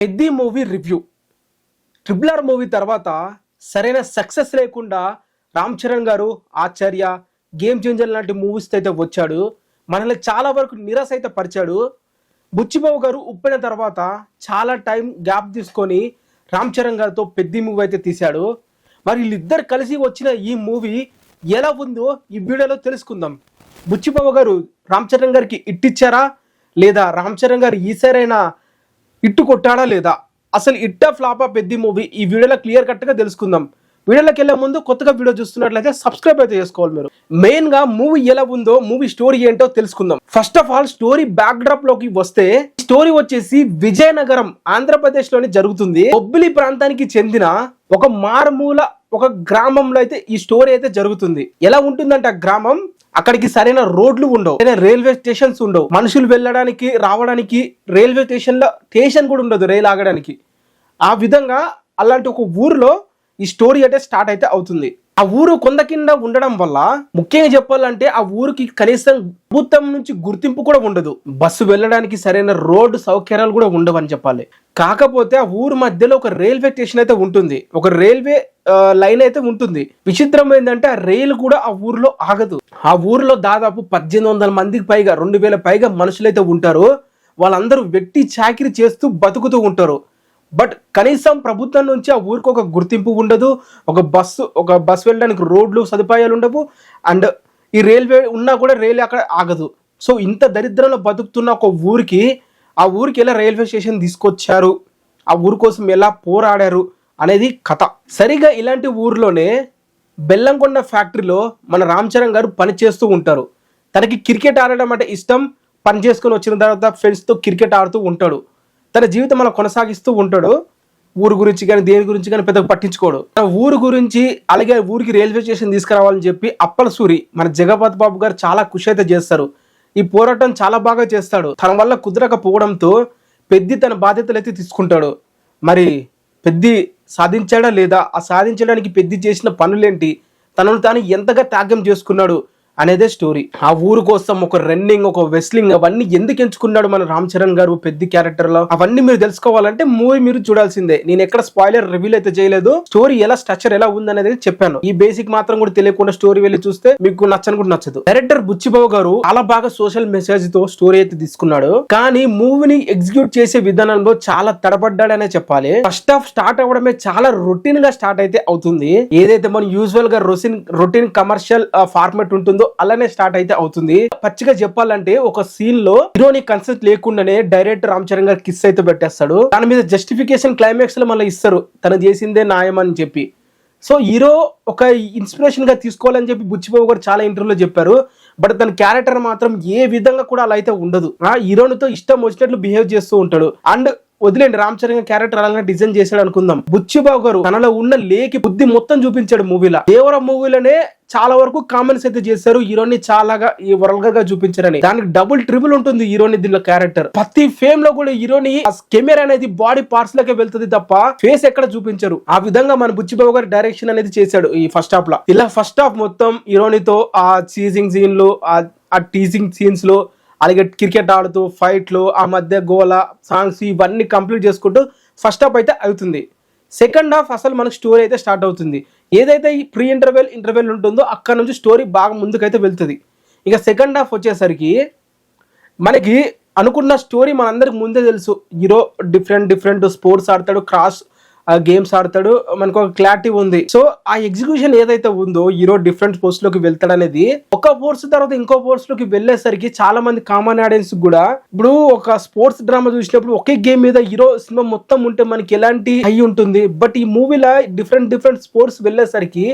Peddi movie review. Triple R movie తర్వాత సరైన success లేకుండా రామ్ చరణ్ గారు ఆచార్య, గేమ్ చేంజర్ లాంటి మూవీస్ అయితే వచ్చాడు. మనల్ని చాలా వరకు నిరాశ అయితే పరిచాడు. బుచ్చిబాబు గారు ఉప్పిన తర్వాత చాలా టైం గ్యాప్ తీసుకొని రామ్ చరణ్ గారితో పెద్ది మూవీ అయితే తీశాడు. మరి వీళ్ళిద్దరు కలిసి వచ్చిన ఈ మూవీ ఎలా ఉందో ఈ వీడియోలో తెలుసుకుందాం. బుచ్చిబాబు గారు రామ్ చరణ్ గారికి ఇట్టిచ్చారా లేదా రామ్ చరణ్ గారు ఈసారైనా ఇట్టు కొట్టాడా లేదా, అసలు ఇట్టా ఫ్లాపా పెద్ది మూవీ, ఈ వీడియోలో క్లియర్ కట్ గా తెలుసుకుందాం. వీడియోలోకి వెళ్ళే ముందు కొత్తగా వీడియో చూస్తున్నట్లయితే సబ్స్క్రైబ్ అయితే చేసుకోవాలి. మీరు మెయిన్ గా మూవీ ఎలా ఉందో, మూవీ స్టోరీ ఏంటో తెలుసుకుందాం. First of all story back drop లోకి వస్తే, స్టోరీ వచ్చేసి విజయనగరం ఆంధ్రప్రదేశ్ లోని జరుగుతుంది. బొబ్బిలి ప్రాంతానికి చెందిన ఒక మారుమూల ఒక గ్రామంలో అయితే ఈ స్టోరీ అయితే జరుగుతుంది. ఎలా ఉంటుందంటే ఆ గ్రామం, అక్కడికి సరైన రోడ్లు ఉండవు, రైల్వే స్టేషన్స్ ఉండవు, మనుషులు వెళ్ళడానికి రావడానికి రైల్వే స్టేషన్ కూడా ఉండదు రైలు ఆగడానికి. ఆ విధంగా అలాంటి ఒక ఊరిలో ఈ స్టోరీ అయితే స్టార్ట్ అయితే అవుతుంది. ఆ ఊరు కొండ కింద ఉండడం వల్ల ముఖ్యంగా చెప్పాలంటే ఆ ఊరికి కనీసం ప్రభుత్వం నుంచి గుర్తింపు కూడా ఉండదు. బస్సు వెళ్ళడానికి సరైన రోడ్డు సౌకర్యాలు కూడా ఉండవు అని చెప్పాలి. కాకపోతే ఆ ఊరు మధ్యలో ఒక రైల్వే స్టేషన్ అయితే ఉంటుంది, ఒక రైల్వే లైన్ అయితే ఉంటుంది. విచిత్రం ఏంటంటే ఆ రైలు కూడా ఆ ఊర్లో ఆగదు. ఆ ఊర్లో దాదాపు 1800 మందికి పైగా 2000 పైగా మనుషులైతే ఉంటారు. వాళ్ళందరూ వెట్టి చాకిరి చేస్తూ బతుకుతూ ఉంటారు. బట్ కనీసం ప్రభుత్వం నుంచి ఆ ఊరికి ఒక గుర్తింపు ఉండదు. ఒక బస్సు వెళ్ళడానికి రోడ్లు సదుపాయాలు ఉండవు. అండ్ ఈ రైల్వే ఉన్నా కూడా రైలు అక్కడ ఆగదు. సో ఇంత దరిద్రంలో బతుకుతున్న ఒక ఊరికి, ఆ ఊరికి ఎలా రైల్వే స్టేషన్ తీసుకొచ్చారు, ఆ ఊరి కోసం ఎలా పోరాడారు అనేది కథ. సరిగా ఇలాంటి ఊర్లోనే బెల్లంకొండ ఫ్యాక్టరీలో మన రామ్ చరణ్ గారు పని చేస్తూ ఉంటారు. తనకి క్రికెట్ ఆడడం అంటే ఇష్టం. పని చేసుకొని వచ్చిన తర్వాత ఫ్రెండ్స్తో క్రికెట్ ఆడుతూ ఉంటాడు. తన జీవితం అలా కొనసాగిస్తూ ఉంటాడు. ఊరు గురించి కానీ దేని గురించి కానీ పెద్దగా పట్టించుకోడు. తన ఊరు గురించి, అలాగే ఊరికి రైల్వే స్టేషన్ తీసుకురావాలని చెప్పి అప్పలసూరి మన జగపతి బాబు గారు చాలా కృషి అయితే చేస్తారు. ఈ పోరాటం చాలా బాగా చేస్తాడు. తన వల్ల కుదరకపోవడంతో పెద్ది తన బాధ్యతలు అయితే తీసుకుంటాడు. మరి పెద్ది సాధించాడా లేదా, ఆ సాధించడానికి పెద్ది చేసిన పనులేంటి, తనను తాను ఎంతగా త్యాగం చేసుకున్నాడు అనేదే స్టోరీ. ఆ ఊరు కోసం ఒక రన్నింగ్, ఒక వెస్లింగ్, అవన్నీ ఎందుకు ఎంచుకున్నాడు మన రామ్ చరణ్ గారు పెద్ది క్యారెక్టర్ లో, అవన్నీ మీరు తెలుసుకోవాలంటే మూవీ మీరు చూడాల్సిందే. నేను ఎక్కడ స్పాయిలర్ రివీల్ అయితే చేయలేదు. స్టోరీ ఎలా స్ట్రక్చర్ ఎలా ఉంది అనేది చెప్పాను. ఈ బేసిక్ మాత్రం కూడా తెలియకుండా స్టోరీ వెళ్ళి చూస్తే మీకు నచ్చని కూడా నచ్చదు. డైరెక్టర్ బుచ్చిబాబు గారు చాలా బాగా సోషల్ మెసేజ్ తో స్టోరీ అయితే తీసుకున్నాడు. కానీ మూవీని ఎగ్జిక్యూట్ చేసే విధానంలో చాలా తడబడ్డాడనే చెప్పాలి. ఫస్ట్ హాఫ్ స్టార్ట్ అవ్వడమే చాలా రొటీన్ గా స్టార్ట్ అయితే అవుతుంది. ఏదైతే మనం యూజువల్ గా రొటీన్ కమర్షియల్ ఫార్మాట్ ఉంటుందో అలానే స్టార్ట్ అయితే అవుతుంది. పచ్చిగా చెప్పాలంటే ఒక సీన్ లో హీరోని కన్సెప్ట్ లేకుండానే డైరెక్టర్ రామ్ చరణ్ గారు కిస్ అయితే పెట్టేస్తాడు. దాని మీద జస్టిఫికేషన్ క్లైమాక్స్ లో మళ్ళీ ఇస్తారు, తను చేసిందే న్యాయం అని చెప్పి. సో హీరో ఒక ఇన్స్పిరేషన్ గా తీసుకోవాలని చెప్పి బుచ్చిబాబు గారు చాలా ఇంటర్వ్యూలో చెప్పారు. బట్ తన క్యారెక్టర్ మాత్రం ఏ విధంగా కూడా అలా అయితే ఉండదు. ఆ హీరోనితో ఇష్టం వచ్చినట్లు బిహేవ్ చేస్తూ ఉంటాడు. అండ్ వదిలేండి, రామ్ చరణ్ క్యారెక్టర్ అలాగే డిజైన్ చేశాడు అనుకుందాం. బుచ్చిబాబు గారు తనలో ఉన్న లేకి బుద్ధి మొత్తం చూపించాడు మూవీలో. దేవర మూవీలోనే చాలా వరకు కామెంట్స్ అయితే చేశారు, హీరోని చాలాగా ఈ వరల్గర్ గా చూపించారని. దానికి డబుల్ ట్రిపుల్ ఉంటుంది హీరోని దీనిలో క్యారెక్టర్. ప్రతి ఫేమ్ లో కూడా హీరోని కెమెరా అనేది బాడీ పార్ట్స్ లకే వెళ్తుంది తప్ప ఫేస్ ఎక్కడ చూపించరు. ఆ విధంగా మన బుచ్చిబాబు గారు డైరెక్షన్ అనేది చేశాడు ఈ ఫస్ట్ హాఫ్ లో. ఇలా ఫస్ట్ హాఫ్ మొత్తం హీరోనితో ఆ చీజింగ్ సీన్లు, ఆ టీజింగ్ సీన్స్ లో, అలాగే క్రికెట్ ఆడుతూ ఫైట్లు, ఆ మధ్య గోల సాంగ్స్, ఇవన్నీ కంప్లీట్ చేసుకుంటూ ఫస్ట్ హాఫ్ అయితే అవుతుంది. సెకండ్ హాఫ్ అసలు మనకు స్టోరీ అయితే స్టార్ట్ అవుతుంది. ఏదైతే ఈ ప్రీ ఇంటర్వెల్ ఉంటుందో అక్కడ నుంచి స్టోరీ బాగా ముందుకైతే వెళ్తుంది. ఇక సెకండ్ హాఫ్ వచ్చేసరికి మనకి అనుకున్న స్టోరీ మనందరికి ముందే తెలుసు. హీరో డిఫరెంట్ స్పోర్ట్స్ ఆడతాడు, క్రాస్ గేమ్స్ ఆడతాడు, మనకు ఒక క్లారిటీ ఉంది. సో ఆ ఎగ్జిక్యూషన్ ఏదైతే ఉందో హీరో డిఫరెంట్ పోస్ట్ లోకి వెళ్తాడు అనేది, ఒక ఫోర్స్ తర్వాత ఇంకో ఫోర్స్ లోకి వెళ్ళేసరికి చాలా మంది కామన్ ఆడియన్స్ కూడా ఇప్పుడు ఒక స్పోర్ట్స్ డ్రామా చూసినప్పుడు ఒకే గేమ్ మీద హీరో సినిమా మొత్తం ఉంటే మనకి ఎలాంటి హై ఉంటుంది. బట్ ఈ మూవీలో డిఫరెంట్ స్పోర్ట్స్ వెళ్ళేసరికి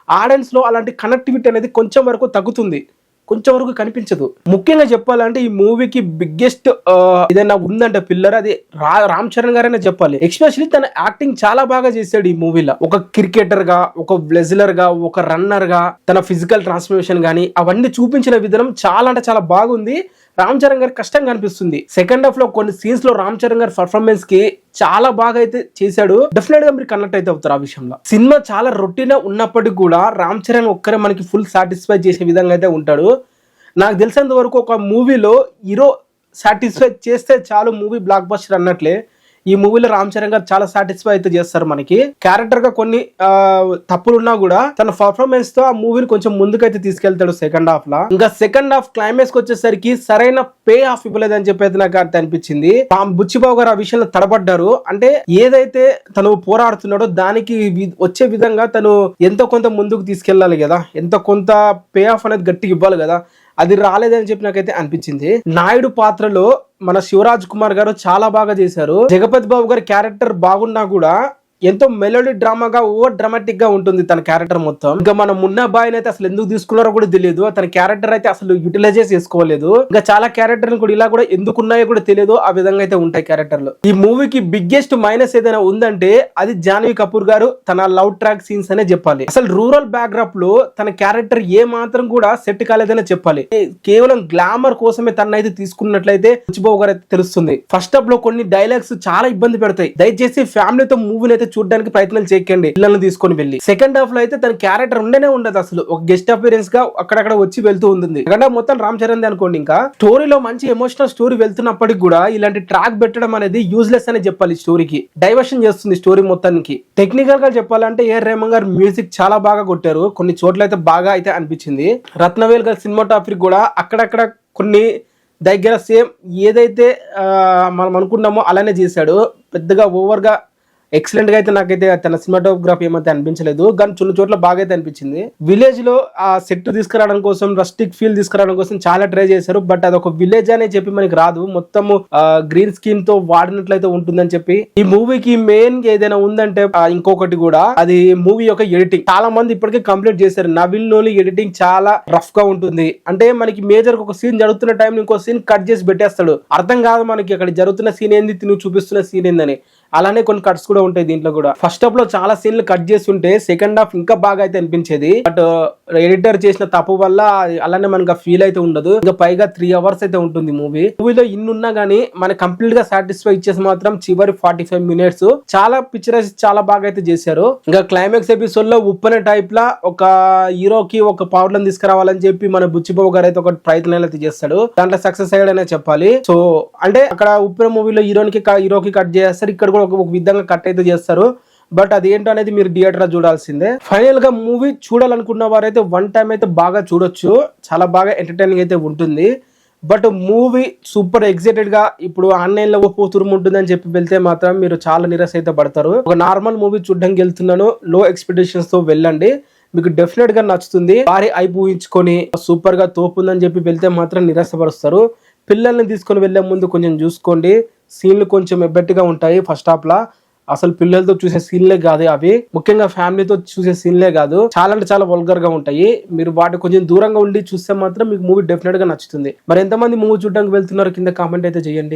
ఆడియన్స్ లో అలాంటి కనెక్టివిటీ అనేది కొంచెం వరకు తగ్గుతుంది, కొంచెం వరకు కనిపించదు. ముఖ్యంగా చెప్పాలంటే ఈ మూవీకి బిగ్గెస్ట్ ఏదైనా ఉందంటే పిల్లర్ అది రామ్ చరణ్ గారైనా చెప్పాలి. ఎస్పెషల్లీ తన యాక్టింగ్ చాలా బాగా చేశాడు ఈ మూవీలో. ఒక క్రికెటర్ గా, ఒక బ్లెజలర్ గా, ఒక రన్నర్ గా తన ఫిజికల్ ట్రాన్స్ఫర్మేషన్ గానీ అవన్నీ చూపించిన విధానం చాలా అంటే చాలా బాగుంది. రామ్ చరణ్ గారి కష్టంగా అనిపిస్తుంది. సెకండ్ హాఫ్ లో కొన్ని సీన్స్ లో రామ్ చరణ్ గారి పర్ఫార్మెన్స్ కి చాలా బాగా అయితే చేశాడు. డెఫినెట్ గా మీరు కనెక్ట్ అయితే అవుతారు ఆ విషయంలో. సినిమా చాలా రొటీన్ ఉన్నప్పటికీ కూడా రామ్ చరణ్ ఒక్కరే మనకి ఫుల్ సాటిస్ఫై చేసే విధంగా అయితే ఉంటాడు. నాకు తెలిసినంత వరకు ఒక మూవీలో హీరో సాటిస్ఫై చేస్తే చాలు మూవీ బ్లాక్ బస్టర్ అన్నట్లే. ఈ మూవీలో రామ్ చరణ్ గారు చాలా సాటిస్ఫై అయితే చేస్తారు. మనకి క్యారెక్టర్ గా కొన్ని తప్పులున్నా కూడా తన పర్ఫార్మెన్స్ తో ఆ మూవీని కొంచెం ముందుకైతే తీసుకెళ్తాడు సెకండ్ హాఫ్ లా. ఇంకా సెకండ్ హాఫ్ క్లైమాక్స్ వచ్చేసరికి సరైన పే ఆఫ్ ఇవ్వలేదని చెప్పేది నాకు అయితే అనిపించింది. బుచ్చిబాబు గారు ఆ విషయంలో తడబడ్డారు. అంటే ఏదైతే తను పోరాడుతున్నాడో దానికి వచ్చే విధంగా తను ఎంతో కొంత ముందుకు తీసుకెళ్లాలి కదా, ఎంతో కొంత పే ఆఫ్ అనేది గట్టిగా ఇవ్వాలి కదా, అది రాలేదని చెప్పి నాకైతే అనిపించింది. నాయుడు పాత్రలో మన శివరాజ్ కుమార్ గారు చాలా బాగా చేశారు. జగపతి బాబు గారి క్యారెక్టర్ బాగున్నా కూడా ఎంతో మెలోడీ డ్రామాగా ఓవర్ డ్రామాటిక్ గా ఉంటుంది తన క్యారెక్టర్ మొత్తం. ఇంకా మన మున్నాబాయిని అయితే అసలు ఎందుకు తీసుకున్నారో కూడా తెలియదు. తన క్యారెక్టర్ అయితే అసలు యూటిలైజ్ చేసుకోలేదు. ఇంకా చాలా క్యారెక్టర్లు కూడా ఇలా కూడా ఎందుకున్నాయో కూడా తెలియదు. ఆ విధంగా అయితే ఉంటాయి క్యారెక్టర్లు. ఈ మూవీకి బిగ్గెస్ట్ మైనస్ ఏదైనా ఉందంటే అది జాన్వీ కపూర్ గారు తన లవ్ ట్రాక్ సీన్స్ అనే చెప్పాలి. అసలు రూరల్ బ్యాక్డ్రాప్ లో తన క్యారెక్టర్ ఏ మాత్రం కూడా సెట్ కాలేదనే చెప్పాలి. కేవలం గ్లామర్ కోసమే తన అయితే తీసుకున్నట్లయితే బుచ్చిబాబు గారు అయితే తెలుస్తుంది. ఫస్ట్ హాఫ్ లో కొన్ని డైలాగ్స్ చాలా ఇబ్బంది పెడతాయి. దయచేసి ఫ్యామిలీతో మూవీని అయితే చూడడానికి ప్రయత్నం చేయకండి పిల్లల్ని తీసుకొని వెళ్ళి. సెకండ్ హాఫ్ లో అయితే తన క్యారెక్టర్ ఉండనే ఉండదు. అసలు ఒక గెస్ట్ అపియరెన్స్ గా అక్కడక్కడ వచ్చి వెళ్తూ ఉంటుంది. సెకండ్ హాఫ్ మొత్తం రామ్ చరణ్ అనుకోండి. ఇంకా స్టోరీలో మంచి ఎమోషనల్ స్టోరీ వెళ్తున్నప్పటికి కూడా ఇలాంటి ట్రాక్ పెట్టడం అనేది యూజ్లెస్ అని చెప్పాలి. స్టోరీకి డైవర్షన్ చేస్తుంది స్టోరీ మొత్తానికి. టెక్నికల్ గా చెప్పాలంటే ఏఆర్ రెహమాన్ గారు మ్యూజిక్ చాలా బాగా కొట్టారు. కొన్ని చోట్ల అయితే బాగా అయితే అనిపించింది. రత్నవేల్ గారి సినిమాటోగ్రఫీ కూడా అక్కడక్కడ కొన్ని దగ్గర సేమ్ ఏదైతే మనం అనుకున్నామో అలానే చేశాడు. పెద్దగా ఓవర్ గా ఎక్సలెంట్ గా అయితే నాకైతే తన సినిమాటోగ్రఫీ ఏమైతే అనిపించలేదు. కానీ కొన్ని చోట్ల బాగా అయితే అనిపించింది. విలేజ్ లో ఆ సెట్ తీసుకురావడం కోసం, రస్టిక్ ఫీల్ తీసుకురావడం కోసం చాలా ట్రై చేశారు. బట్ అది ఒక విలేజ్ అనే చెప్పి మనకి రాదు. మొత్తము గ్రీన్ స్క్రీన్ తో వాడినట్లయితే ఉంటుందని చెప్పి. ఈ మూవీకి మెయిన్ ఏదైనా ఉందంటే ఇంకొకటి కూడా అది మూవీ యొక్క ఎడిటింగ్. చాలా మంది ఇప్పటికే కంప్లీట్ చేశారు. నవీన్ నోలి ఎడిటింగ్ చాలా రఫ్ గా ఉంటుంది. అంటే మనకి మేజర్ ఒక సీన్ జరుగుతున్న టైం ఇంకో సీన్ కట్ చేసి పెట్టేస్తాడు. అర్థం కాదు మనకి అక్కడ జరుగుతున్న సీన్ ఏంది, నువ్వు చూపిస్తున్న సీన్ ఏందని. అలానే కొన్ని కట్స్ కూడా ఉంటాయి దీంట్లో కూడా. ఫస్ట్ హాఫ్ లో చాలా సీన్లు కట్ చేసి ఉంటే సెకండ్ హాఫ్ ఇంకా బాగా అయితే అనిపించేది. బట్ ఎడిటర్ చేసిన తప్పు వల్ల అలానే మనకు ఫీల్ అయితే ఉండదు. ఇంకా పైగా 3 hours అయితే ఉంటుంది మూవీ. మూవీలో ఇన్నున్నా గానీ మన కంప్లీట్ గా సాటిస్ఫై ఇచ్చేసి మాత్రం చివరి 45 minutes చాలా పిక్చరైజ్ చాలా బాగా అయితే చేశారు. ఇంకా క్లైమాక్స్ ఎపిసోడ్ లో ఉప్పనే టైప్ లా ఒక హీరోకి ఒక పవర్లను తీసుకురావాలని చెప్పి మన బుచ్చిబాబు గారు అయితే ఒక ప్రయత్నాలు అయితే చేస్తాడు. దాంట్లో సక్సెస్ అయ్యాడనే చెప్పాలి. సో అంటే అక్కడ ఉప్పన మూవీలో హీరోకి కట్ చేస్తారు, ఇక్కడ కూడా ఒక విధంగా కట్ అయితే చేస్తారు. బట్ అదేంటో అనేది మీరు థియేటర్ చూడాల్సిందే. ఫైనల్ గా మూవీ చూడాలనుకున్న వారైతే వన్ టైం అయితే బాగా చూడొచ్చు. చాలా బాగా ఎంటర్టైనింగ్ అయితే ఉంటుంది. బట్ మూవీ సూపర్ ఎక్సైటెడ్ గా ఇప్పుడు ఆన్లైన్ లో పోతురుము ఉంటుందని చెప్పి వెళ్తే మాత్రం మీరు చాలా నిరాశ అయితే పడతారు. ఒక నార్మల్ మూవీ చూడడానికి వెళ్తున్నాను, లో ఎక్స్పెక్టేషన్స్ తో వెళ్ళండి, మీకు డెఫినెట్ గా నచ్చుతుంది. భారీ ఐపు ఊహించుకొని సూపర్ గా తోపుందని చెప్పి వెళ్తే మాత్రం నిరాశపరుస్తారు. పిల్లల్ని తీసుకొని వెళ్లే ముందు కొంచెం చూసుకోండి. సీన్లు కొంచెం ఎబ్బెట్టుగా ఉంటాయి ఫస్ట్ హాఫ్ లా. అసలు పిల్లలతో చూసే సీన్లే కాదు అవి, ముఖ్యంగా ఫ్యామిలీతో చూసే సీన్లే కాదు, చాలా అంటే చాలా వల్గర్ గా ఉంటాయి. మీరు వాటి కొంచెం దూరంగా ఉండి చూస్తే మాత్రం మీకు మూవీ డెఫినెట్ గా నచ్చుతుంది. మరి ఎంతమంది మూవీ చూడడానికి వెళ్తున్నారు కింద కామెంట్ అయితే చేయండి.